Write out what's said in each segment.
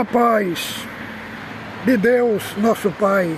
A paz de Deus, nosso Pai,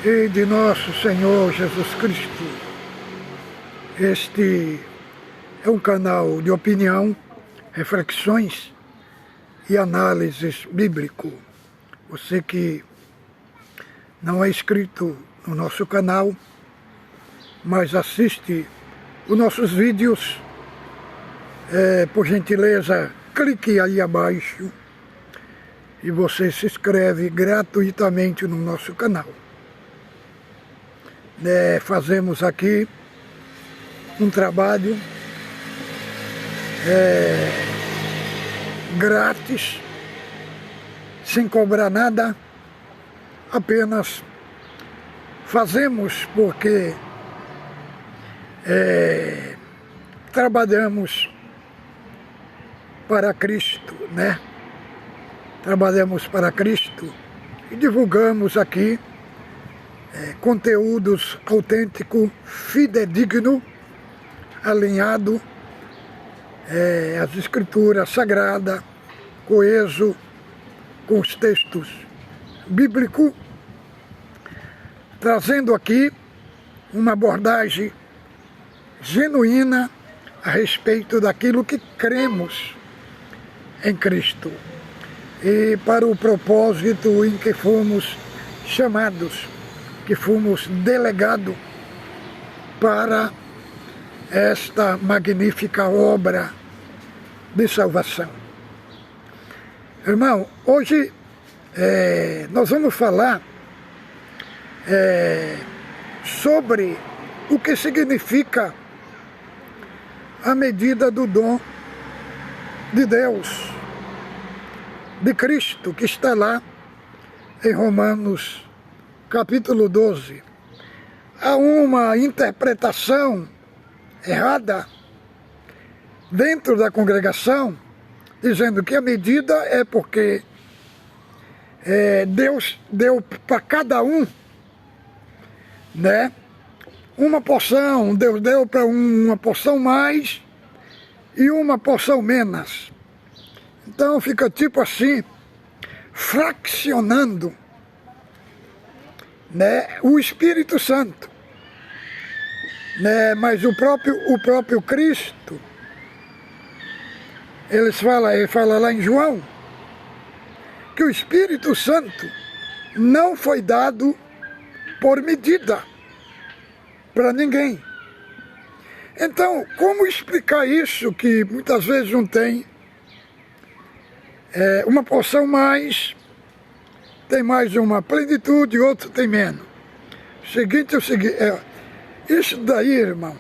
e de nosso Senhor Jesus Cristo. Este é um canal de opinião, reflexões e análises bíblico. Você que não é inscrito no nosso canal, mas assiste os nossos vídeos, por gentileza, clique aí abaixo e você se inscreve gratuitamente no nosso canal. Fazemos aqui um trabalho grátis, sem cobrar nada, apenas fazemos porque trabalhamos para Cristo, né? Trabalhamos para Cristo e divulgamos aqui conteúdos autênticos, fidedigno, alinhado às Escrituras Sagradas, coeso com os textos bíblicos, trazendo aqui uma abordagem genuína a respeito daquilo que cremos em Cristo e para o propósito em que fomos chamados, que fomos delegados para esta magnífica obra de salvação. Irmão, hoje nós vamos falar sobre o que significa a medida do dom de Deus, de Cristo, que está lá em Romanos capítulo 12. Há uma interpretação errada dentro da congregação, dizendo que a medida é porque Deus deu para cada um, né, uma porção. Deus deu para uma porção mais e uma porção menos. Então fica tipo assim, fraccionando, né, o Espírito Santo, né, mas o próprio Cristo, ele fala lá em João, que o Espírito Santo não foi dado por medida para ninguém. Então, como explicar isso, que muitas vezes não tem uma porção mais, tem mais uma plenitude, outro tem menos. O seguinte é o seguinte, isso daí, irmão,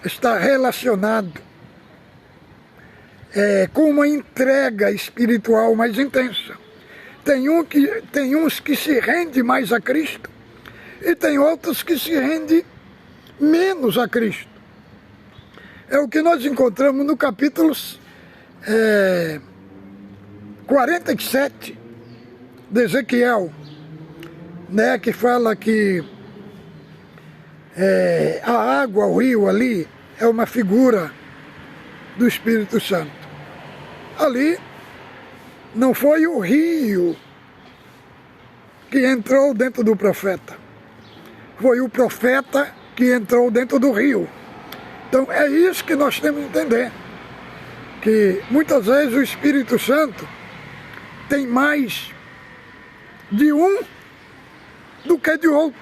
está relacionado com uma entrega espiritual mais intensa. Tem uns que se rendem mais a Cristo e tem outros que se rendem menos a Cristo. É o que nós encontramos no capítulo 47 de Ezequiel, né, que fala que a água, o rio ali, é uma figura do Espírito Santo. Ali não foi o rio que entrou dentro do profeta, foi o profeta que entrou dentro do rio. Então é isso que nós temos que entender, que muitas vezes o Espírito Santo tem mais de um do que de outro.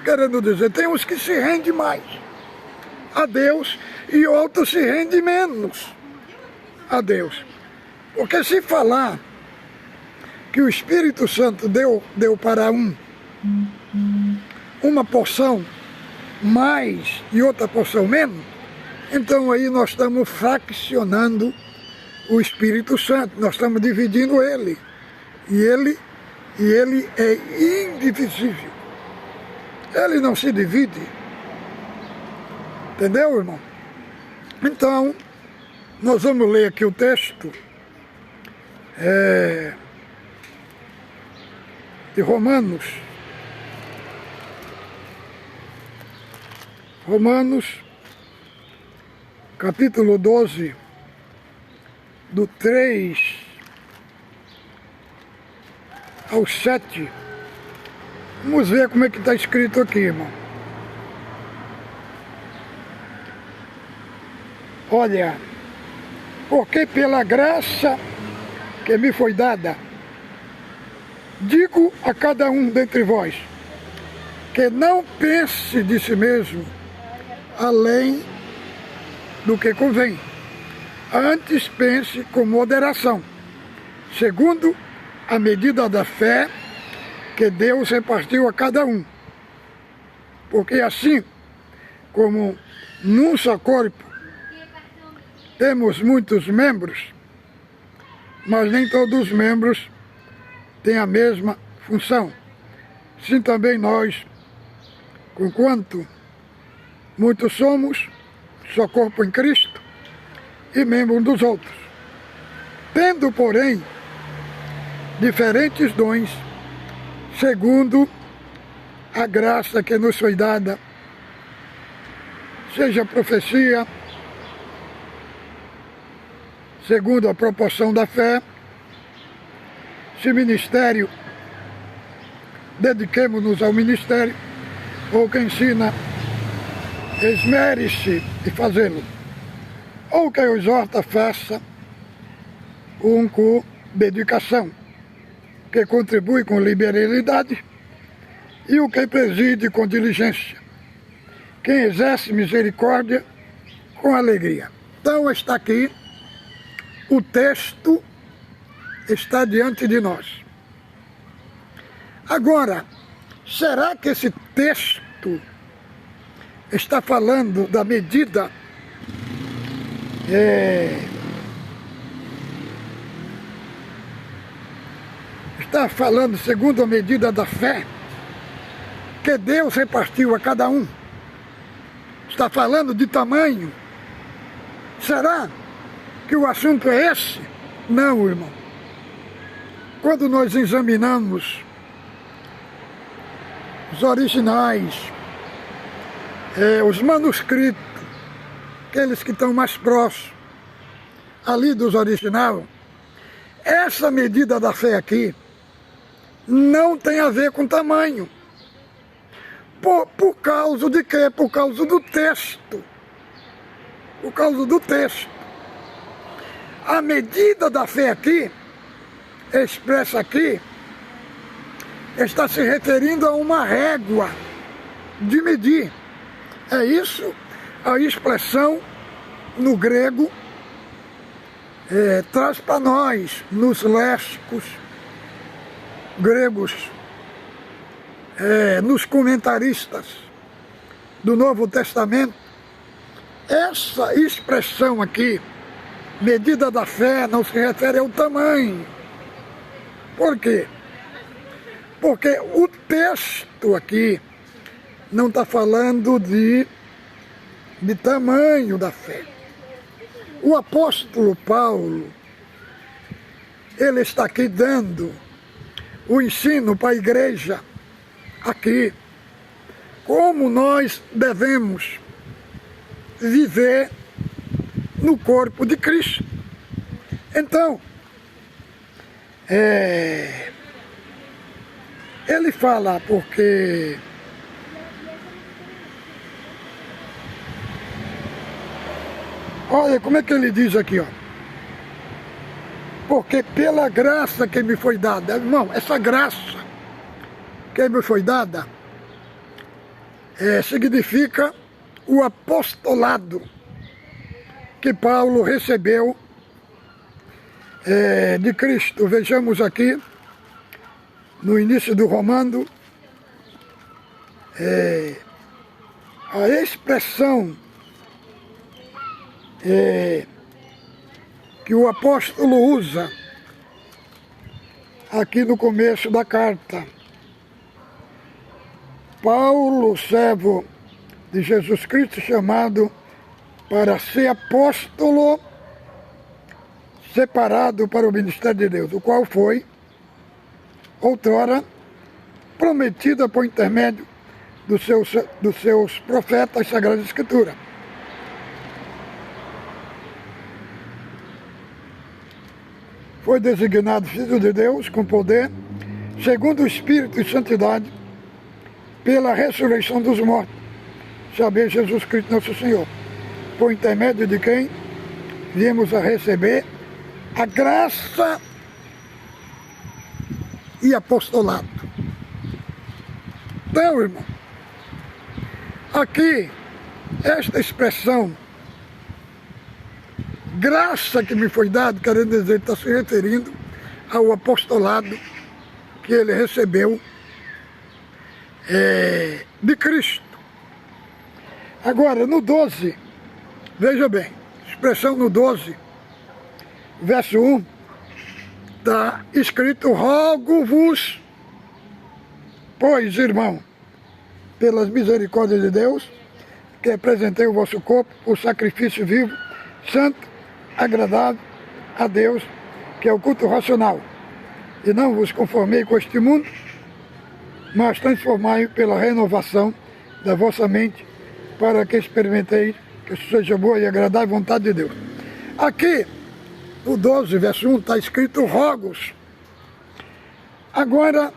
Querendo dizer, tem uns que se rendem mais a Deus e outros se rendem menos a Deus. Porque se falar que o Espírito Santo deu para uma porção mais e outra porção menos, então aí nós estamos fraccionando o Espírito Santo, nós estamos dividindo ele. E ele é indivisível. Ele não se divide. Entendeu, irmão? Então, nós vamos ler aqui o texto de Romanos. Romanos, capítulo 12, do 3 ao 7. Vamos ver como é que está escrito aqui, irmão. Olha, porque pela graça que me foi dada, digo a cada um dentre vós, que não pense de si mesmo além do que convém. Antes pense com moderação, segundo a medida da fé que Deus repartiu a cada um. Porque assim como num só corpo temos muitos membros, mas nem todos os membros têm a mesma função. Assim também nós, conquanto muitos somos, só corpo em Cristo e membros dos outros. Tendo, porém, diferentes dons, segundo a graça que nos foi dada, seja profecia, segundo a proporção da fé, se ministério, dediquemo-nos ao ministério, ou quem ensina, esmere-se em fazê-lo, ou quem exorta, faça um com dedicação, que contribui com liberalidade, e o que preside com diligência, quem exerce misericórdia com alegria. Então está aqui, o texto está diante de nós. Agora, será que esse texto está falando da medida está falando segundo a medida da fé que Deus repartiu a cada um? Está falando de tamanho? Será que o assunto é esse? Não, irmão. Quando nós examinamos os originais, os manuscritos, aqueles que estão mais próximos ali dos originais, essa medida da fé aqui não tem a ver com tamanho. Por causa de quê? Por causa do texto. Por causa do texto. A medida da fé aqui, expressa aqui, está se referindo a uma régua de medir. É isso a expressão no grego traz para nós, nos léxicos gregos, nos comentaristas do Novo Testamento. Essa expressão aqui, medida da fé, não se refere ao tamanho. Por quê? Porque o texto aqui não está falando de tamanho da fé. O apóstolo Paulo, ele está aqui dando o ensino para a igreja, aqui, como nós devemos viver no corpo de Cristo. Então, ele fala porque olha como é que ele diz aqui, ó. Porque pela graça que me foi dada, irmão, essa graça que me foi dada significa o apostolado que Paulo recebeu de Cristo. Vejamos aqui, no início do Romano, a expressão que o apóstolo usa aqui no começo da carta. Paulo, servo de Jesus Cristo, chamado para ser apóstolo, separado para o ministério de Deus, o qual foi outrora prometida por intermédio dos seus profetas, Sagrada Escritura. Foi designado Filho de Deus com poder, segundo o Espírito e Santidade, pela ressurreição dos mortos, saber Jesus Cristo nosso Senhor, por intermédio de quem viemos a receber a graça e apostolado. Então, irmão, aqui, esta expressão, graça que me foi dada, querendo dizer, está se referindo ao apostolado que ele recebeu de Cristo. Agora, no 12, veja bem, expressão no 12, verso 1, está escrito: rogo-vos, pois, irmão, pelas misericórdias de Deus, que apresentei o vosso corpo por sacrifício vivo, santo, agradável a Deus, que é o culto racional. E não vos conformei com este mundo, mas transformai pela renovação da vossa mente, para que experimenteis que seja boa e agradável a vontade de Deus. Aqui, no 12, verso 1, está escrito rogos. Agora,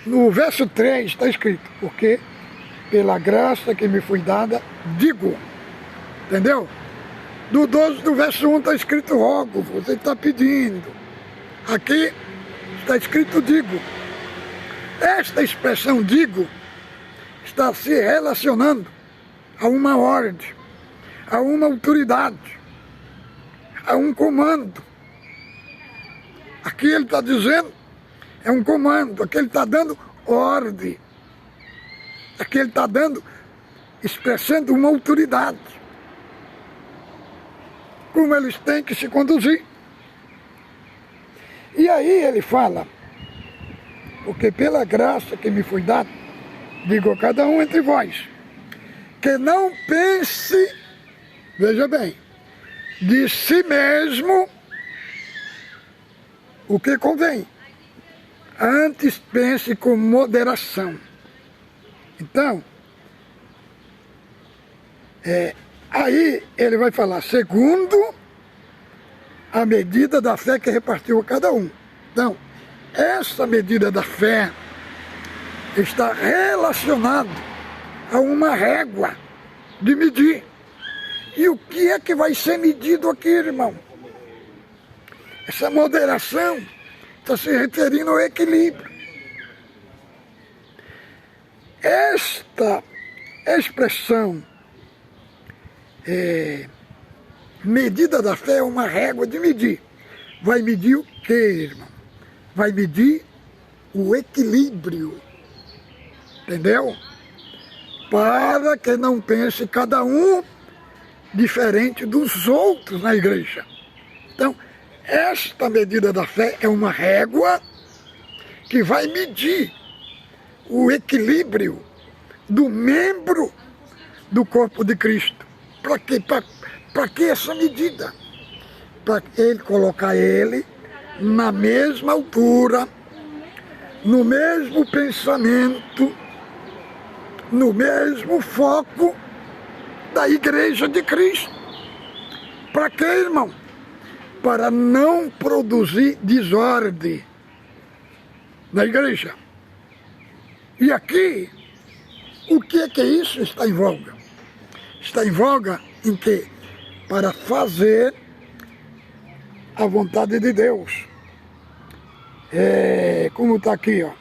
no verso 3 está escrito: porque pela graça que me foi dada, digo. Entendeu? No 12 do verso 1 está escrito rogo, você está pedindo. Aqui está escrito digo. Esta expressão digo está se relacionando a uma ordem, a uma autoridade, a um comando. Aqui ele está dizendo, é um comando, aqui ele está dando ordem. Aqui ele está dando, expressando uma autoridade. Como eles têm que se conduzir. E aí ele fala: porque pela graça que me foi dada, digo a cada um entre vós, que não pense, veja bem, de si mesmo o que convém, antes pense com moderação. Então, aí ele vai falar, segundo a medida da fé que repartiu a cada um. Então, essa medida da fé está relacionada a uma régua de medir. E o que é que vai ser medido aqui, irmão? Essa moderação está se referindo ao equilíbrio. Esta expressão medida da fé é uma régua de medir. Vai medir o quê, irmão? Vai medir o equilíbrio. Entendeu? Para que não pense cada um diferente dos outros na igreja. Então, esta medida da fé é uma régua que vai medir o equilíbrio do membro do corpo de Cristo. Para quê? Para que essa medida? Para ele colocar ele na mesma altura, no mesmo pensamento, no mesmo foco da igreja de Cristo. Para quê, irmão? Para não produzir desordem na igreja. E aqui, o que é isso está em voga? Está em voga em que? Para fazer a vontade de Deus. Como está aqui, ó.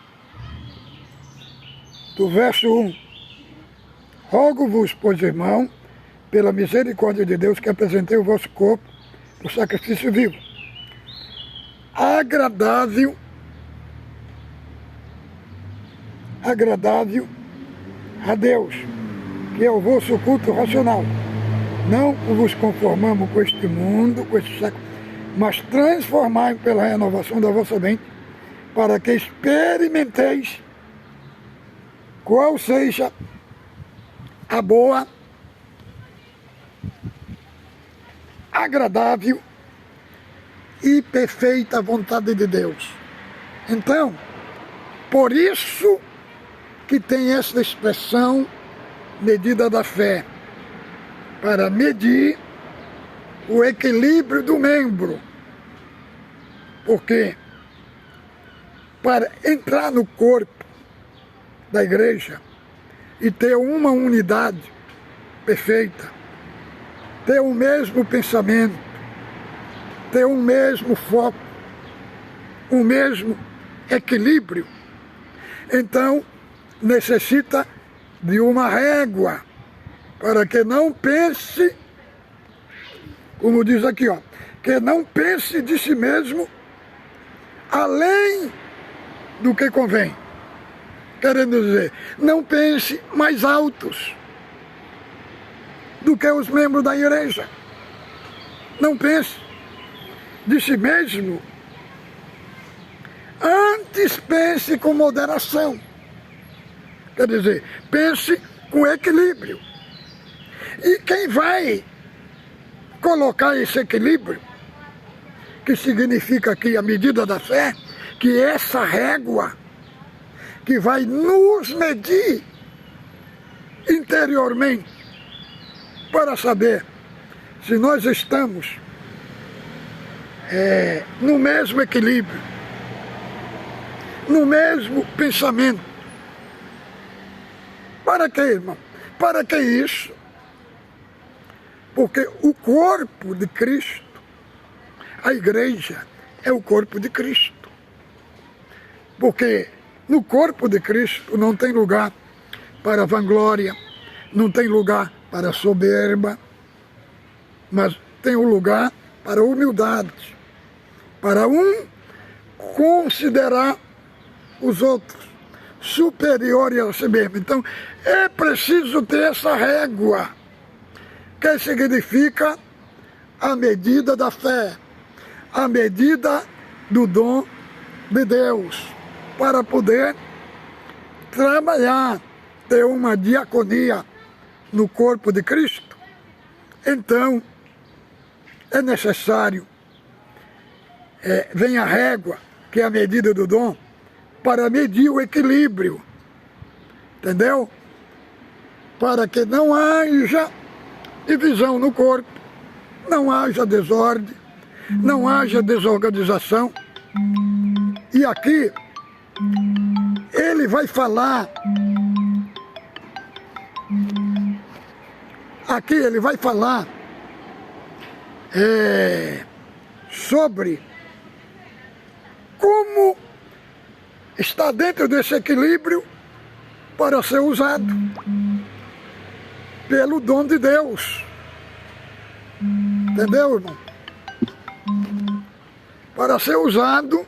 Do verso 1. Rogo-vos, pois, irmão, pela misericórdia de Deus, que apresentei o vosso corpo por sacrifício vivo, agradável a Deus, que é o vosso culto racional. Não vos conformamos com este mundo, com este século, mas transformai pela renovação da vossa mente, para que experimenteis qual seja a boa, agradável e perfeita vontade de Deus. Então, por isso que tem essa expressão medida da fé, para medir o equilíbrio do membro. Porque para entrar no corpo da igreja e ter uma unidade perfeita, ter o mesmo pensamento, ter o mesmo foco, o mesmo equilíbrio, então necessita de uma régua, para que não pense, como diz aqui, ó, que não pense de si mesmo além do que convém. Querendo dizer, não pense mais altos do que os membros da igreja. Não pense de si mesmo. Antes pense com moderação. Quer dizer, pense com equilíbrio. E quem vai colocar esse equilíbrio, que significa aqui a medida da fé, que é essa régua que vai nos medir interiormente para saber se nós estamos no mesmo equilíbrio, no mesmo pensamento. Para que, irmão? Para que isso? Porque o corpo de Cristo, a igreja, é o corpo de Cristo. Porque no corpo de Cristo não tem lugar para vanglória, não tem lugar para soberba, mas tem um lugar para humildade, para um considerar os outros superiores a si mesmo. Então é preciso ter essa régua, que significa a medida da fé, a medida do dom de Deus, para poder trabalhar, ter uma diaconia no corpo de Cristo. Então, é necessário, vem a régua, que é a medida do dom, para medir o equilíbrio, entendeu? Para que não haja divisão no corpo, não haja desordem, não haja desorganização. E aqui ele vai falar, sobre como está dentro desse equilíbrio para ser usado pelo dom de Deus. Entendeu, irmão? Para ser usado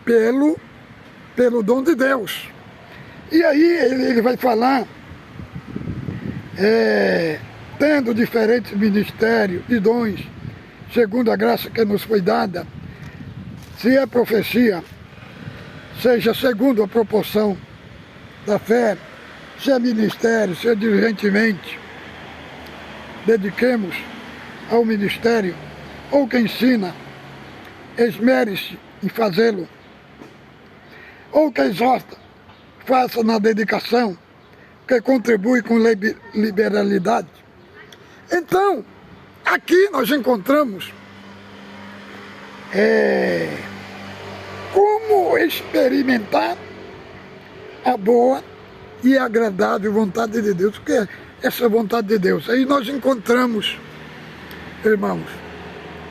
pelo dom de Deus. E aí ele vai falar, tendo diferentes ministérios e dons, segundo a graça que nos foi dada, se é profecia, seja segundo a proporção da fé, se é ministério, se é diligentemente, dediquemos ao ministério, ou quem ensina, esmere-se em fazê-lo, ou que exorta, faça na dedicação, que contribui com liberalidade. Então, aqui nós encontramos como experimentar a boa e agradável vontade de Deus. O que é essa vontade de Deus? Aí nós encontramos, irmãos,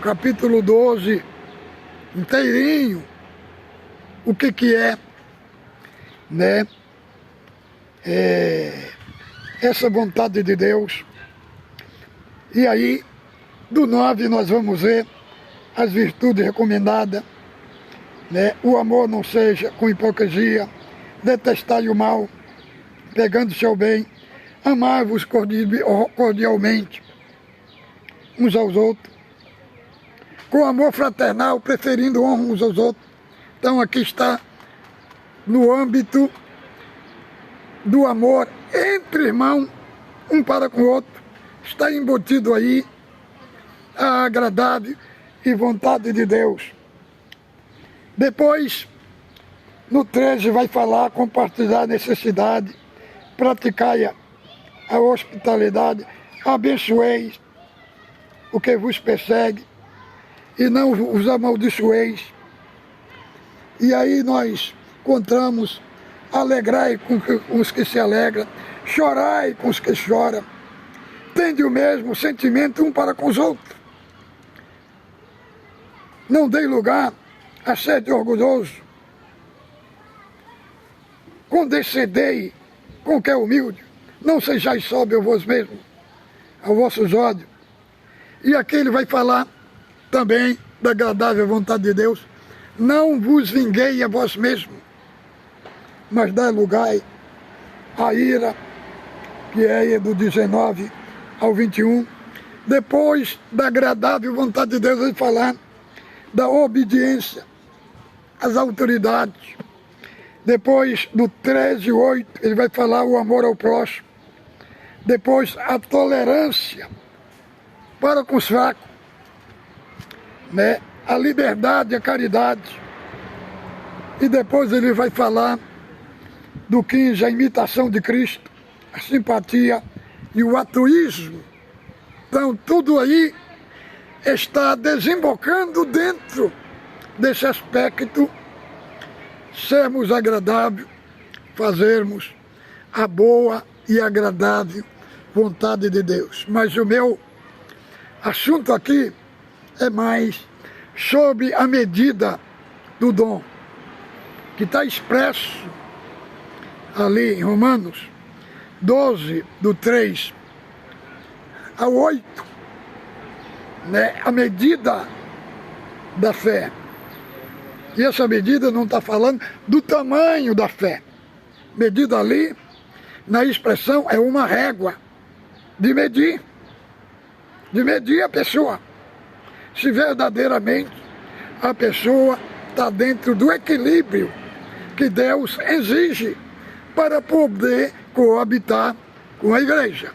capítulo 12, inteirinho, o que é, né, essa vontade de Deus. E aí, do 9 nós vamos ver as virtudes recomendadas, né? O amor não seja com hipocrisia, detestai o mal, pegando-se ao bem, amai-vos cordialmente uns aos outros, com amor fraternal, preferindo honra uns aos outros. Então aqui está no âmbito do amor entre irmãos, um para com o outro, está embutido aí a agradável e vontade de Deus. Depois, no 13 vai falar, compartilhar a necessidade, praticar a hospitalidade, abençoeis o que vos persegue e não os amaldiçoeis. E aí nós encontramos: alegrai com os que se alegram, chorai com os que choram, tende o mesmo sentimento um para com os outros. Não dei lugar a sede orgulhoso, condescendei com o que é humilde, não sejais sóbrios vós mesmos, aos vossos ódios. E aqui ele vai falar também da agradável vontade de Deus: não vos vinguei a vós mesmos, mas dai lugar à ira, que é do 19 ao 21. Depois da agradável vontade de Deus, ele vai falar da obediência às autoridades. Depois do 13:8, ele vai falar o amor ao próximo. Depois a tolerância para com os fracos, né? A liberdade, a caridade. E depois ele vai falar do 15, a imitação de Cristo, a simpatia e o altruísmo. Então tudo aí está desembocando dentro desse aspecto: sermos agradáveis, fazermos a boa e agradável vontade de Deus. Mas o meu assunto aqui é mais sobre a medida do dom, que está expresso ali em Romanos 12, do 3 ao 8, né? A medida da fé. E essa medida não está falando do tamanho da fé. Medida ali, na expressão, é uma régua de medir a pessoa. Se verdadeiramente a pessoa está dentro do equilíbrio que Deus exige para poder coabitar com a igreja.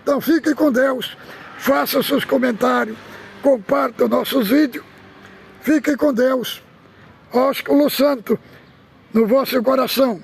Então fique com Deus, faça seus comentários, comparta nossos vídeos. Fique com Deus. Ósculo Santo no vosso coração.